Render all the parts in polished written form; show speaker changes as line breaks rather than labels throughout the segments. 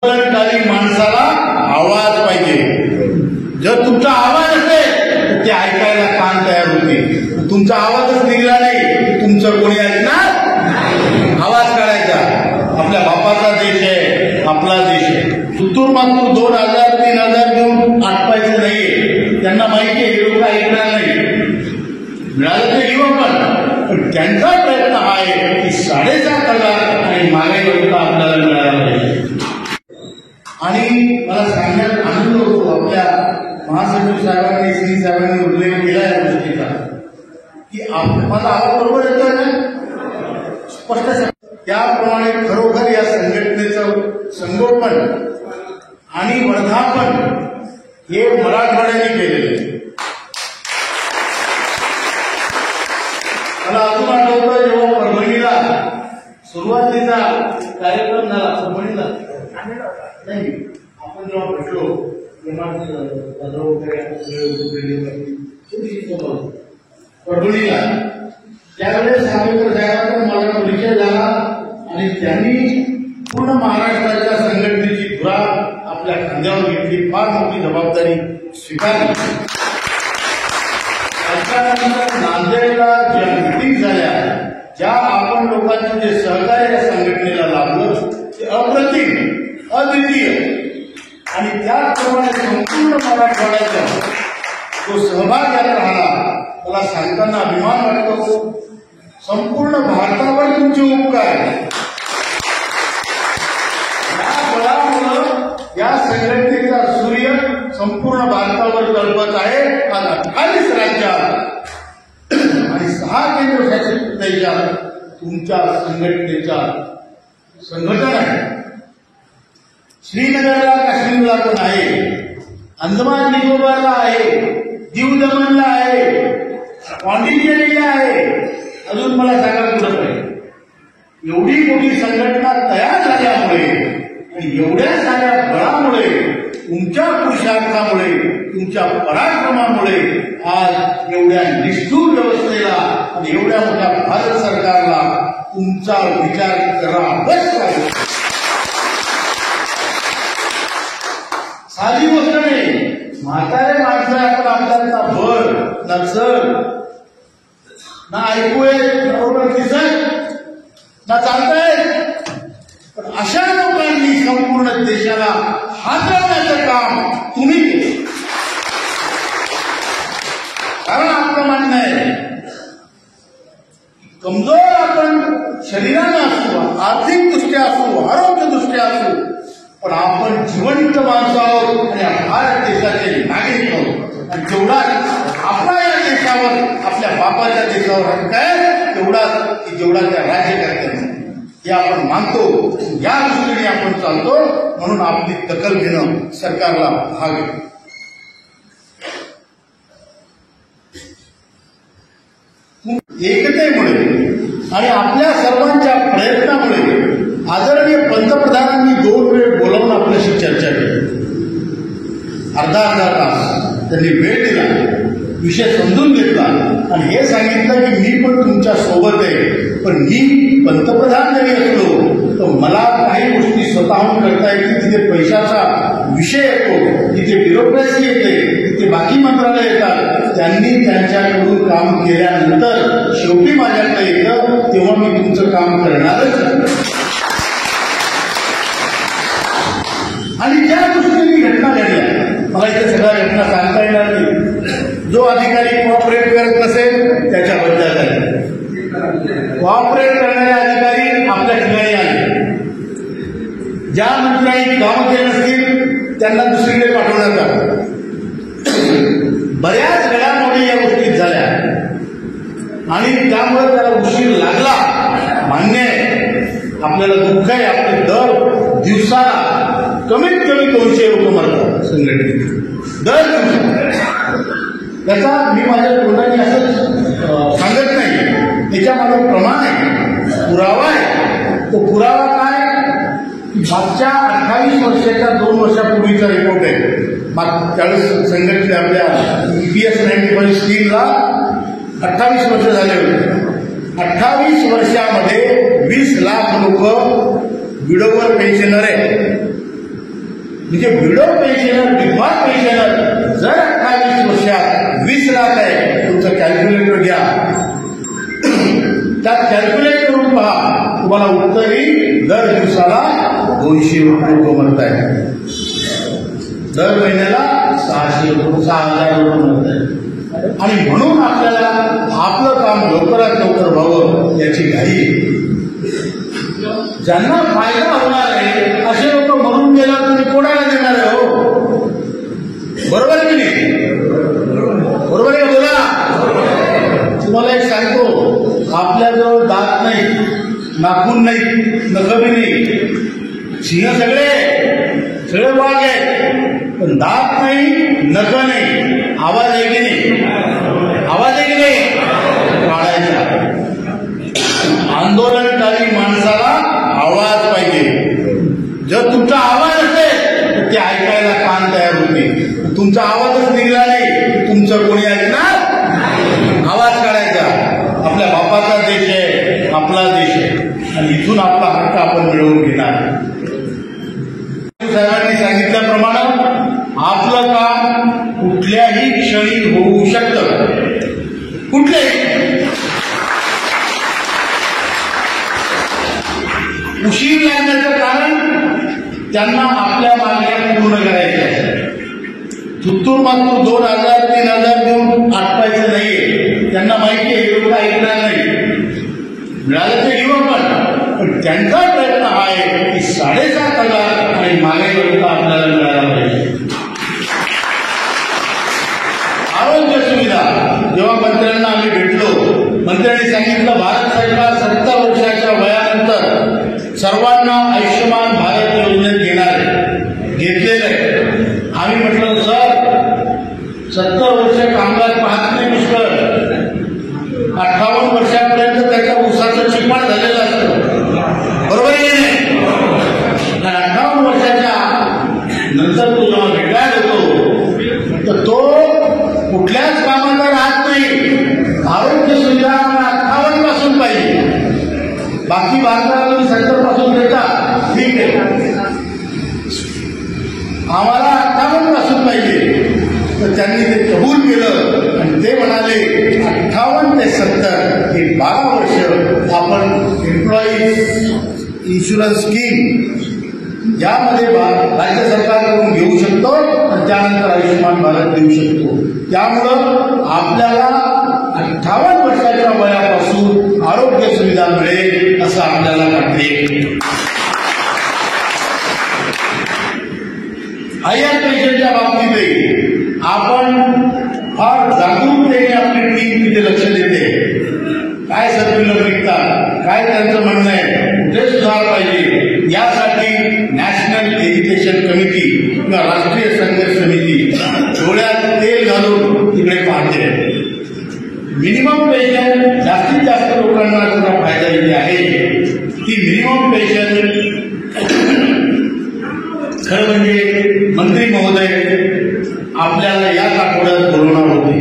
आंदोलनकारी माणसाला आवाज पाहिजे. जर तुमचा आवाज असेल तर ते ऐकायला कान तयार होते. तुमचा आवाजच निघाला नाही तुमचं कोणी ऐकणार. आवाज काढायचा. आपल्या बापाचा देश आहे, आपला देश आहे. सुतूर मातूर 2000 3000 देऊन आटपायचं नाहीये. त्यांना माहिती आहे लोक ऐकणार नाही. मिळालं ते घेऊ पण त्यांचा प्रयत्न हा आहे की 7,500 आणि मागे लोक आपल्याला मिळायला पाहिजे. आणि मला सांगण्यात आनंद होतो आपल्या महासचिव साहेबांनी श्री साहेबांनी उल्लेख केला या गोष्टीचा की माझा आवाज बरोबर येतोय ना स्पष्ट. त्याप्रमाणे खरोखर या संघटनेचं संगोपन आणि वर्धापन हे मराठवाड्याने केलेलं. मला अजून आठवतं जेव्हा परभणीला सुरुवातीचा कार्यक्रम झाला परभणीला नाही आपण जेव्हा भेटलो परभणीला त्यावेळेस सावेकर साहेबांचा मला परिचय झाला आणि त्यांनी पूर्ण महाराष्ट्राच्या संघटनेची धुरा आपल्या खांद्यावर घेतली. फार मोठी जबाबदारी स्वीकारली. त्याच्यानंतर नांदेडला ज्या मिटिंग झाल्या ज्या आपण लोकांचं जे सहकार्य या संघटनेला लाभलं ते अप्रतिम अद्वितीय आणि त्याचप्रमाणे संपूर्ण मराठवाड्याचा जो सहभाग यात राहिला मला सांगताना अभिमान वाटतो. संपूर्ण भारतावर तुमचे उपकार. या बळामुळे या संघटनेचा सूर्य संपूर्ण भारतावर तळपत आहे. आज 28 राज्यात आणि 6 केंद्रशासित प्रदेशात तुमच्या संघटनेचा संघटन आहे. श्रीनगरला काश्मीरला पण आहे, अंदमान निकोबारला आहे, दीव दमनला आहे, पॉंडिचेरीला आहे. अजून मला सांगा कुठं पाहिजे. एवढी मोठी संघटना तयार झाल्यामुळे आणि एवढ्या साऱ्या बळामुळे तुमच्या पुरुषार्थामुळे तुमच्या पराक्रमामुळे आज एवढ्या निष्ठुर व्यवस्थेला आणि एवढ्या मोठ्या भारत सरकारला तुमचा विचार करावाच लागेल. साधी गोष्ट नाही. म्हातारे माणसं आपण आपल्याला भर ना सर ना ऐकू येत बरोबर दिसत ना चालतायत. पण अशा लोकांनी संपूर्ण देशाला हाताळण्याचं काम तुम्ही केलं. कारण आपलं म्हणणं आहे कमजोर आपण शरीरानं असू, आर्थिकदृष्ट्या असू, आरोग्यदृष्ट्या असू, पण आपण जिवंत माणसं आहोत आणि भारत देशाचे नागरिक आहोत. आणि जेवढा आपला या देशावर आपल्या बापाच्या देशावर हक्क आहे तेवढाच की जेवढा त्या राज्यकर्त्यांचा हे आपण मानतो. या दृष्टीने आपण चालतो. म्हणून आपली दखल घेणं सरकारला भाग आहे. एकतेमुळे आणि आपल्या सर्वांच्या प्रयत्नामुळे आदरणीय पंतप्रधानांनी 2 वेळ बोलावून आपल्याशी चर्चा केली. अर्धा तास त्यांनी वेळ दिला, विषय समजून घेतला आणि हे सांगितलं की मी पण तुमच्या सोबत आहे. पण मी पंतप्रधान जरी असलो तर मला काही गोष्टी स्वतःहून करता येतील. तिथे पैशाचा विषय येतो, तिथे ब्युरोक्रॅसी येते, तिथे बाकी मंत्रालय येतात. त्यांनी त्यांच्याकडून काम केल्यानंतर शेवटी माझ्याकडे येतं तेव्हा मी तुमचं काम करणारच. आणि ज्या दृष्टीने घटना घडल्या मला इथे सगळ्या घटना सांगता येणार नाही. जो अधिकारी कोऑपरेट करत नसेल त्याच्याबद्दल आहे. कोऑपरेट करणारे अधिकारी आपल्या ठिकाणी आले. ज्या मंत्र्यांनी कामं केली नसतील त्यांना दुसरीकडे पाठवण्यात आलं. बऱ्याच घडामोडी या गोष्टीत झाल्या आणि त्यामुळे त्याला उशीर लागला. मान्य आहे, आपल्याला दुःख आहे. आपले दर दिवसाला कमीत कमी 200 लोक मरतात संघटनेत दर दिवसाला. त्याचा मी माझ्या तोंडाने असं सांगत नाही. त्याच्यामध्ये प्रमाण आहे, पुरावा आहे. तो पुरावा काय मागच्या 28 वर्षाच्या 2 वर्षापूर्वीचा रिपोर्ट आहे. त्यावेळेस संघटने आपल्या EPS 95 स्कीमला 28 वर्ष झाले होते. 28 वर्षामध्ये 20 लाख लोक विडोवर पेन्शनर आहे. म्हणजे विडो पेन्शनर, विधवा पेन्शनर जर 28 वर्षात 20 लाख आहे, तुमचं कॅल्क्युलेटर घ्या, त्यात कॅल्क्युलेट करून पहा, तुम्हाला उत्तर येईल दर दिवसाला 200 रुपये तो म्हणत आहे, दर महिन्याला 600 रुपये, 6000 रुपये म्हणत आहे. आणि म्हणून आपल्याला आपलं काम लवकरात लवकर व्हावं याची घाई आहे. ज्यांना फायदा होणार आहे असे लोक म्हणून गेल्यावर तुम्ही कोणाला देणार आहे? हो, बरोबर की नाही? बरोबर आहे, बोला. तुम्हाला एक सांगतो, आपल्याजवळ दात नाही, नाखून नाही, नखबी नाही, सिंह सगळे वाघ आहेत, पण दात नाही, नख नाही, आवाज आहे की नाही? आवाज आहे की नाही? काढायचा. आंदोलनकारी माणसाला आवाज पाहिजे. जर तुमचा आवाज असेल तर ते ऐकायला कान तयार होते. तुमचा आवाजच निघाला नाही, तुमचं कोणी ऐकणार? आवाज काढायचा. आपल्या बापाचा देश आहे, आपला देश आहे, आणि इथून आपला हक्क आपण मिळवून घेणार. साहेबांनी सांगितल्याप्रमाणे आपलं काम कुठल्याही क्षणी होऊ शकतं. कुठल्याही उशीर लागण्याचं कारण त्यांना आपल्या मागण्या पूर्ण करायच्या आहेत. तुत्तूर मातूर 2000 3000 देऊन आटवायचं नाहीये. त्यांना माहिती आहे एवढं ऐकणार नाही, मिळालं तर घेऊ पण त्यांचा प्रयत्न हा आहे की 7,500 आणि मागेपर्यंत आपल्याला मिळायला पाहिजे. आरोग्य सुविधा जेव्हा मंत्र्यांना आम्ही भेटलो, मंत्र्यांनी सांगितलं भारत सरकार 70 वर्षाच्या वयानंतर सर्वांना आयुष्यमान भारत योजनेत घेतलेलं आहे. आम्ही म्हटलं सर 70 वर्ष कामगार पाहत नाही पुष्कळ, 58 वर्षापर्यंत त्याच्या ऊसाचं चिपाड झालेलं असतं, बरोबर आहे नाही? 58 वर्षाच्या नंतर तो जेव्हा रिटायर होतो तर तो कुठल्याच कामाचा राहत नाही. आरोग्य सुविधा 58 पासून पाहिजे. बाकी भारताला तुम्ही 70 पासून देता, ठीक आहे, आम्हाला 58 पासून पाहिजे. तर त्यांनी ते कबूल केलं आणि ते म्हणाले 58 ते 70 हे 12 वर्ष आपण एम्प्लॉईज इन्शुरन्स स्कीम यामध्ये राज्य सरकारकडून घेऊ शकतो आणि त्यानंतर आयुष्यमान भारत देऊ शकतो. त्यामुळं आपल्याला 58 वर्षाच्या वयापासून आरोग्य सुविधा मिळेल असं आपल्याला वाटते. हायर पेशंटच्या बाबतीतही आपण फार जागरूकतेने आपली टीम तिथे लक्ष देते. काय सर्क्युलर निघतात, काय त्यांचं म्हणणं आहे, कुठे सुधार पाहिजे, यासाठी नॅशनल एज्युकेशन कमिटी किंवा राष्ट्रीय संघर्ष समिती डोळ्यात तेल घालून तिकडे पाहते. मिनिमम पेन्शन जास्तीत जास्त लोकांना त्याचा फायदा इथे आहे. ती मिनिमम पेन्शन खरं म्हणजे मंत्री महोदय आपल्याला याच आठवड्यात बोलवणार होते,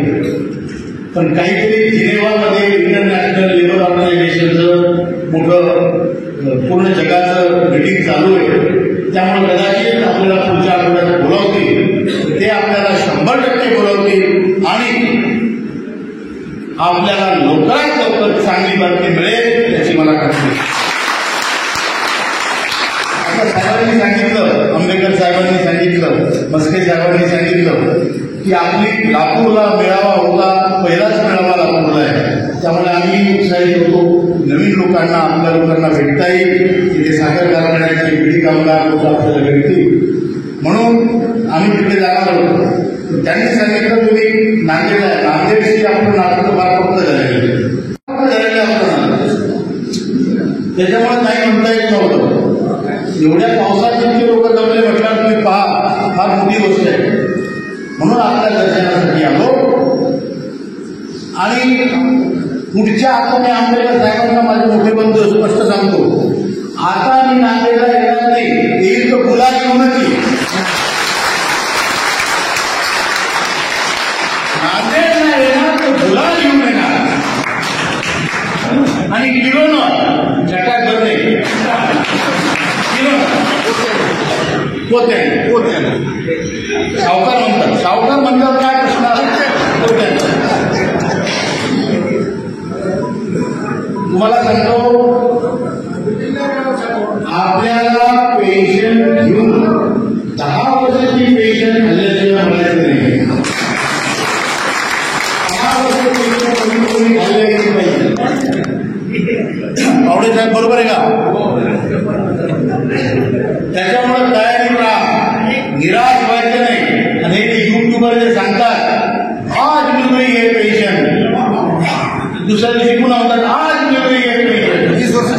पण काहीतरी जिनेवामध्ये इंटरनॅशनल लेबर ऑर्गनायझेशनचं मोठं पूर्ण जगाचं मीटिंग चालू आहे. त्यामुळे कदाचित आपल्याला पुढच्या आठवड्यात बोलावतील. ते आपल्याला 100% बोलावतील आणि आपल्याला लवकरात लवकर चांगली बातमी मिळेल याची मला खात्री. आता साहेबांनी सांगितलं, आंबेडकर साहेबांनी सांगितलं, मस्के साहेबांनी सांगितलं की आपली लातूरला मेळावा होता, पहिलाच मेळावा लातूरला आहे. त्यामुळे आम्ही उत्साहित होतो, नवीन लोकांना आपल्या लोकांना भेटता येईल, तिथे साखर कारखान्याचे बिडी कामगार लोक आपल्याला भेटतील म्हणून आम्ही तिथे जाणार होतो. त्यांनी सांगितलं तुम्ही नांदेड आहे, नांदेडशी आपण नाटक फार फक्त झालेलं असतं, त्याच्यामुळे नाही म्हणता येत नव्हतं. एवढ्या पावसात इतके लोक जमले म्हटल्यावर तुम्ही पहा, फार मोठी गोष्ट आहे. म्हणून आपल्या दर्शनासाठी आलो. आणि पुढच्या आता मी आंबेडकर साहेबांना माझे मोठे बंधू स्पष्ट सांगतो, आता मी नांदेडला येणार नाही, येईल तर गुलाल घेऊनच येईल. नांदेडला येणार तर गुलाल घेऊन येणार आणि किलोनं चटा करणे, किलोनं पोत्याने सावकार म्हणतात काय प्रश्न पोत्याने. तुम्हाला सांगतो, आपल्याला पेन्शन घेऊन 10 वर्षाची पेन्शन हल्ल्याशिवाय म्हणायचं नाही. 10 वर्षाची पेन्शन कोणी हल्ल्या गेली पाहिजे. आवडे साहेब बरोबर आहे का? त्याच्यामुळे तयारी राहा, निराश व्हायचं नाही. आणि हे युट्यूबर जे सांगतात आज मिळू नये पेन्शन, दुसऱ्या दिवशी पुन्हा होतात आज मिळू नये पेन्शन, 30 वर्ष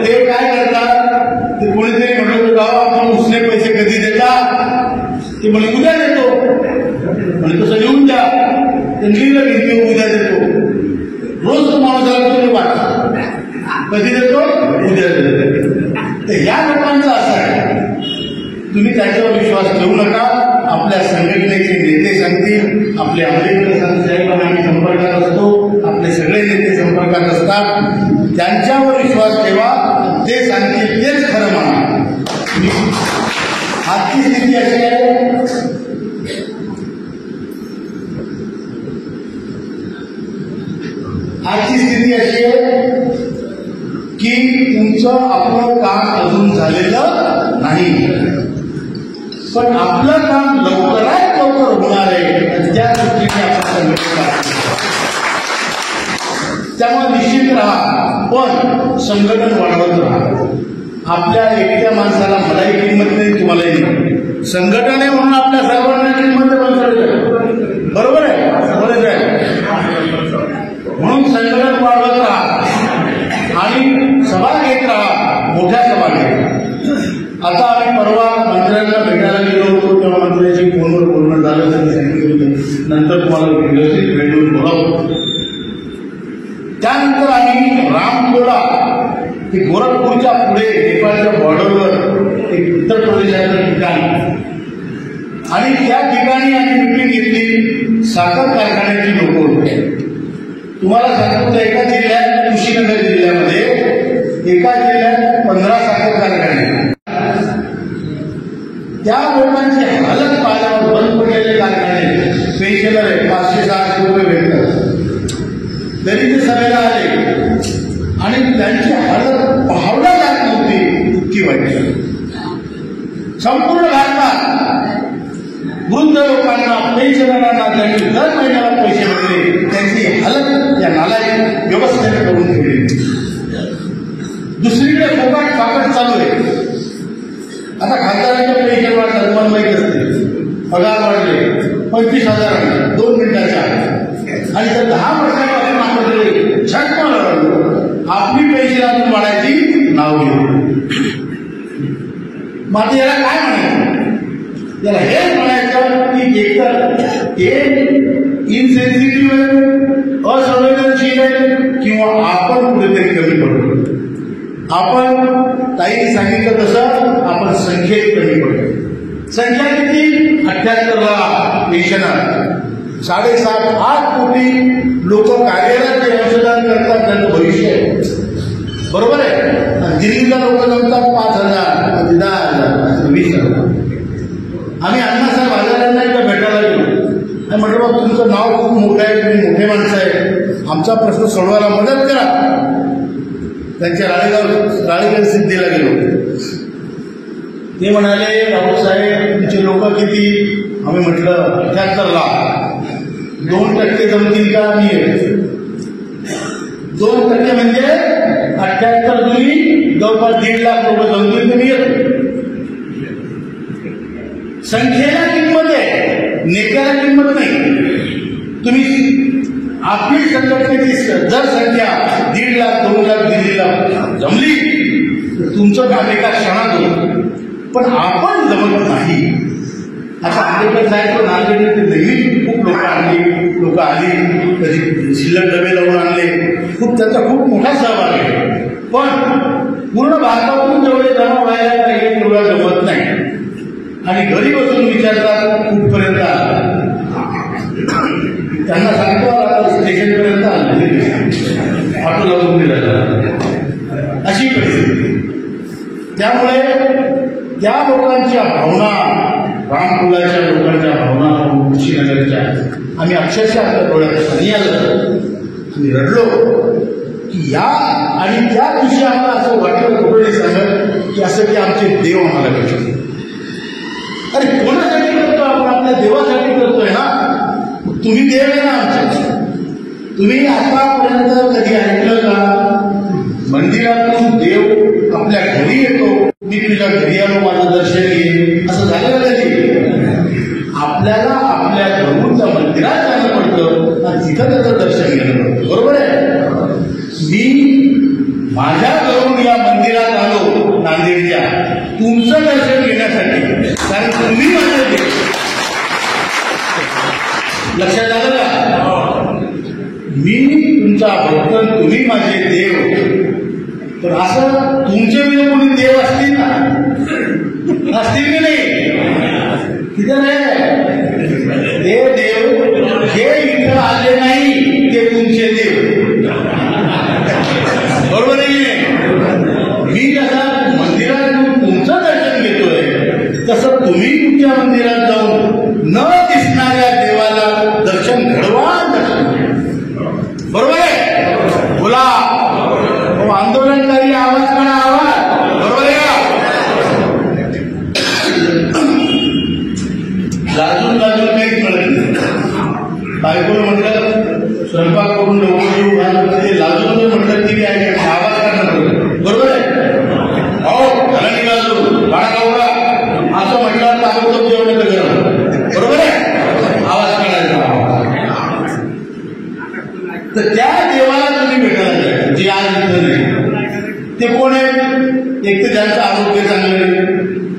ते काय करतात, ते कोणीतरी म्हटलं तर गावा आपण उसने पैसे कधी देतात, ते म्हणे उद्या देतो, म्हणे तसं लिहून द्या, ते लिहिलं की उद्या देतो. रोज तो माणसाला तुम्ही वाटता कधी देतो, उद्या देतो. तर या लोकांचं असं आहे, तुम्ही त्याच्यावर विश्वास ठेवू नका. आपल्या संघटनेचे नेते सांगतील, आपले आंबेडकर साहेबांना आम्ही संपर्कात असतो, आपले सगळे नेते संपर्कात असतात, त्यांच्यावर विश्वास ठेवा. ते सांगतील तेच खरं माना. आजची स्थिती अशी आहे, की तुमचं आपलं काम अजून झालेलं नाही, पण आपलं काम लवकरात लवकर होणार आहे. त्या दृष्टीने आपण संघटना, त्यामुळे निश्चित राहा, पण संघटन वाढवत राहा. आपल्या एकट्या माणसाला मलाही किंमत नाही, तुम्हालाही नाही. संघटन आहे म्हणून आपल्या सर्वांना किंमत आहे. बरोबर आहे, बरोबर आहे. म्हणून संघटन वाढवत राहा आणि सभा घेत राहा, मोठ्या सभा घेत. आता आम्ही परवा मंत्र्यांना भेटायला गेलो होतो, तेव्हा मंत्र्यांची फोनवर बोलणं झालं, त्यांनी सांगितलं होतं नंतर तुम्हाला व्यवस्थित भेटून बोलावं. त्यानंतर आम्ही रामकोला ते गोरखपूरच्या पुढे नेपाळच्या बॉर्डरवर एक उत्तर प्रदेशाच्या ठिकाणी, आणि त्या ठिकाणी आम्ही मिटिंग घेतली. साखर कारखान्याची लोक होते. तुम्हाला सांगतो, एका जिल्ह्यात, कुशीनगर जिल्ह्यामध्ये एका जिल्ह्यात 15 साखर कारखाने. त्या लोकांची हालत पाहिल्यावर बंद पडलेले कारखाने, पेन्शनर आहे, 500-600 रुपये भेटतात, तरी ते सभेला आले आणि त्यांची हालत पाहावला जात नव्हती, इतकी वाईट. संपूर्ण भारतात वृद्ध लोकांना, पेन्शनरांना त्यांनी दर महिन्याला पैसे मिळले, त्यांची हालत या नालायक व्यवस्थेने करून ठेवली. दुसरीकडे फोकाट फाकट चालू आहे. आता खासदारांच्या पेन्शन वाढतात, तुम्हाला माहिती असते, पगार वाढले 25,000 2 मिनिटाच्या, आणि जर 10 वर्षापासून आपण झटपट आपली पेन्शन अजून वाढायची नाव घेऊ. मग याला काय म्हणायचं? याला हेच म्हणायचं की एकतर हे इनसेन्सिटिव्ह आहे, असंवेदनशील आहे, किंवा आपण कुठेतरी कमी पडतो. आपण ताईने सांगितलं तसं आपण संख्येत कमी पडतो. संख्या किती? 78 लाख पेन्शनर, 7.5-8 कोटी लोक कार्यरत अंशदान करतात, त्यांचं भविष्य आहे. बरोबर आहे. दिल्लीला लोक जमतात 5,000, 10,000, 20,000. आम्ही अण्णासाहेब आजारांना एकदा भेटायला गेलो, म्हटलं बाबा तुमचं नाव खूप मोठं आहे, तुम्ही मोठे माणसं आहे, आमचा प्रश्न सोडवायला मदत करा. त्यांच्या राळेगाव सिद्धीला गेलो. ते म्हणाले, राऊसाहेब तुमचे लोक किती? आम्ही म्हटलं 78 लाख. 2% जमतील का? मी 2% म्हणजे 78 जुनी जवळपास 1.5 लाख लोक जमतील, तुम्ही येतो. संख्येला किंमत आहे, नेत्याला किंमत नाही. तुम्ही आपली संघटनेची जर संख्या 1.5 लाख, 2 लाख, 1.5 लाख जमली तर तुमचं काम एका क्षणात होतं, पण आपण जमत नाही. आता आंबेडकर साहेब नांदेड नेहमी खूप लोक आली, कधी शिल्लक डबे लावून आणले, त्यांचा खूप मोठा सहभाग आहे. पण पूर्ण भारतातून जेवढे जमा व्हायला पाहिजे तेवढा जमत नाही. आणि घरी बसून विचारतात कुठपर्यंत आला, त्यांना सांगतो आता स्टेशनपर्यंत आले, ऑटो लावून दिला, अशी परिस्थिती. त्यामुळे त्या लोकांच्या भावना, रामकुलाच्या लोकांच्या भावना, कुशीनगरच्या, आम्ही अक्षरशः आपल्या डोळ्यात पाणी आलं आणि रडलो की या आणि त्या दिवशी आम्हाला असं वाटलं, कुठे सांगत की असं की आमचे देव आम्हाला भेटले. अरे कोणासाठी करतो आपण? आपल्या देवासाठी करतोय ना. तुम्ही देव आहे ना आमचे. तुम्ही आतापर्यंत कधी ऐकलं का मंदिरातून देव आपल्या घरी येतो, मी तुझ्या घरी आलो माझं दर्शन घे, असं झालं कधी? आपल्याला आपल्या घरून त्या मंदिरात जाणं पडतं आणि तिथं त्याचं दर्शन घेणं पडतं. बरोबर आहे? मी माझ्या घरून या मंदिरात आलो नांदेडच्या तुमचं दर्शन घेण्यासाठी, कारण तुम्ही माझे देव. लक्षात आलं का? मी तुमचा भक्त, तुम्ही माझे देव. तर असं तुमचे म्हणजे कोणी देव असतील ना, असतील की नाही? तिथं नाही ते देव जे इथं आले नाही ते तुमचे देव. बरोबर नाहीये? मी कसं मंदिरात तुमचं दर्शन घेतोय तसं तुम्ही तुमच्या मंदिरात जाऊन न दिसणाऱ्या देवाला दर्शन घडवा. बरोबर आहे? बोला आंदोलनकारी आवाज करा, आवाज. बरोबर आहे का? लाजून लाजून काहीच मिळत नाही. बायकोला म्हटलं स्वयंपाक करून ते लाजून म्हटलं की आवाज करणार. बरोबर आहे? हो झाला नाही लाजून बाळा गावरा असं म्हटलं ताबडतोब जेवण गरम. बरोबर आहे? आवाज काढायचा. तर त्या देवाला तुम्ही भेटायला जे आज इथं नाही ते कोण आहे? एक तर ज्यांचं आरोग्य चांगलं नाही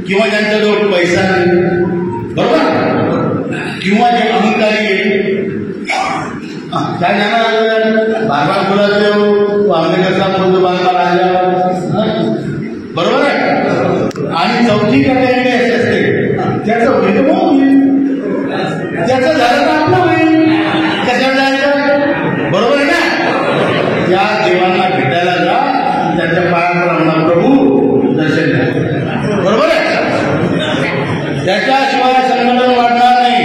किंवा ज्यांच्याजवळ पैसा नाही. बरोबर? किंवा जे अहंकारी आहे त्या ज्यांना बारबार बोलायचं आंबेडकरचा बोलतो बारबार आल्या. बरोबर आहे? आणि चौथी कॅटेगरी अशी असते त्याचं भेदभाव होईल, त्याचं झालं तर आपलं होईल. कशाला जायचं? बरोबर आहे ना? या देवांना भेटायला जा, त्यांच्या पायाला म्हणा प्रभू दर्शन घ्या. बरोबर आहे? त्याच्याशिवाय संघटन वाढणार नाही.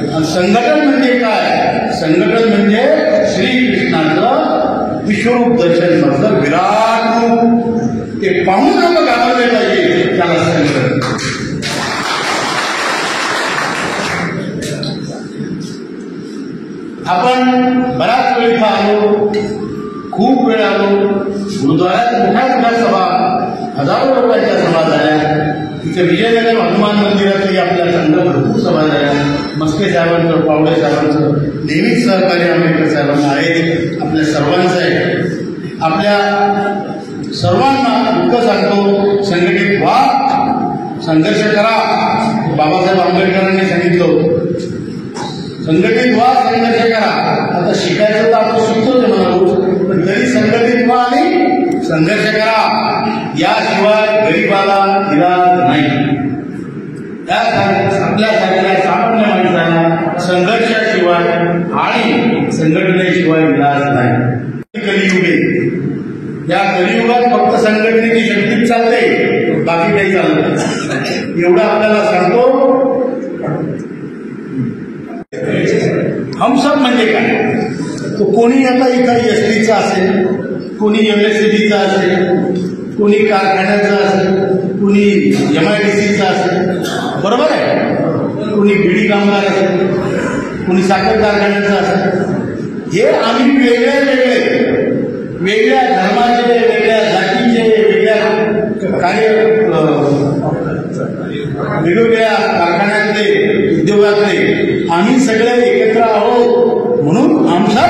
आणि संघटन म्हणजे काय? संघटन म्हणजे श्रीकृष्णाचं विश्वरूप दर्शन म्हटलं, विराट रूप. ते पाहून लोक घाबरले पाहिजे, त्याला संघटन. आपण बराच वेळ इथं आलो, खूप वेळ आलो. गुरुद्वारात मोठ्या सभा, हजारो लोकांच्या सभा झाल्या. इथे विजयनगर हनुमान मंदिरातही आपल्या संघ भरपूर सभा झाल्या. मस्के साहेबांचं, पावडे साहेबांचं नेहमीच सहकार्य आंबेडकर साहेबांना आहे, आपल्या सर्वांचं आहे. आपल्या सर्वांना दुःख सांगतो, संघटित व्हा, संघर्ष करा. बाबासाहेब आंबेडकरांनी सांगितलं होतं संघटित व्हा, संघर्ष करा. आता शिकायचं तर आपण शिकतोच म्हणालो, पण तरी संघटित व्हा आणि संघर्ष करा. याशिवाय गरीबाला इलाज नाही. आपल्यासारख्या सामान्य माणसाला संघर्षाशिवाय आणि संघटनेशिवाय इलाज नाही. कलियुगे, या कलियुगात फक्त संघटनेची शक्तीच चालते, बाकी काही चालत. एवढं आपल्याला सांगतो. हम सब म्हणजे काय? तो कोणी आता इकडे एसटीचा असेल, कोणी MSCBचा असेल, कोणी कारखान्याचा असेल, कोणी MIDCचा असेल. बरोबर आहे? कोणी बिडी कामगार असेल, कोणी साखर कारखान्याचा असेल. हे आम्ही वेगळे वेगळ्या धर्माचे, वेगळ्या जातीचे, वेगळ्या कार्य, वेगवेगळ्या कारखान्यातले, उद्योगातले आम्ही सगळे एकत्र आहोत. म्हणून आमचा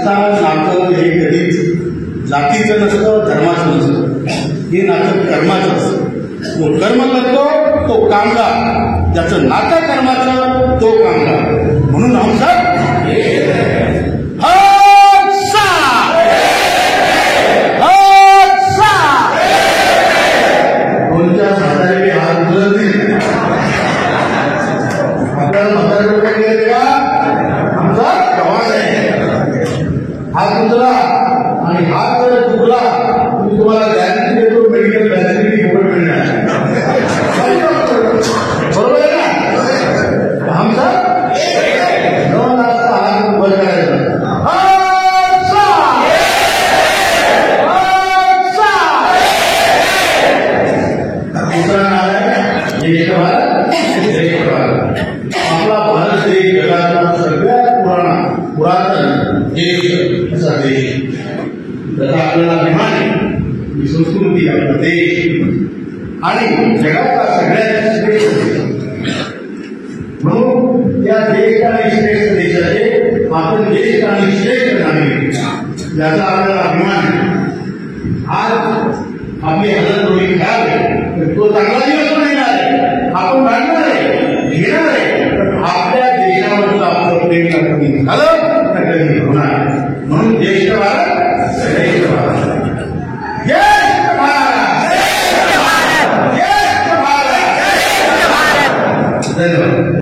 नातं हे कधीच जातीचं नसतं, धर्माचं नसतं. हे नातं कर्माचं असतं. तो कर्म करतो तो कामगार, ज्याचं नातं कर्माचं तो कामगार. म्हणून आमचा कोणत्या म्हातारे हात बुजवतील? आपल्याला म्हातारे लोक गेले का? आमचा प्रवास आहे. हात उचला आणि हात जर चुकला मी तुम्हाला गॅरंटी देतो, मेडिकल फॅसिलिटी फुकट मिळणार. दुसरा नाव आहे ज्येष्ठ भारत श्रेष्ठ भारत. आपला भारत देश जगातला सगळ्यात पुरातन देश असा देश, त्याचा आपल्याला अभिमान आहे. ही संस्कृती आपला देश आणि जगातला सगळ्यात श्रेष्ठ देश. म्हणून या देश आणि श्रेष्ठ देशाचे आपण देश आणि श्रेष्ठ नागरिक याचा आपल्याला अभिमान आहे. आज आपली हजर थोडी खराब आहे, तो चांगला दिवस पण येणार आहे, आपण भांडणार आहे, घेणार आहे, पण आपल्या देशावरचं आपलं प्रेम कधी झालं तर कधी होणार. म्हणून ज्येष्ठ भारत श्रेष्ठ भारत. ज्येष्ठ भारत श्रेष्ठ भारत. ज्येष्ठ भारत श्रेष्ठ भारत. धन्यवाद.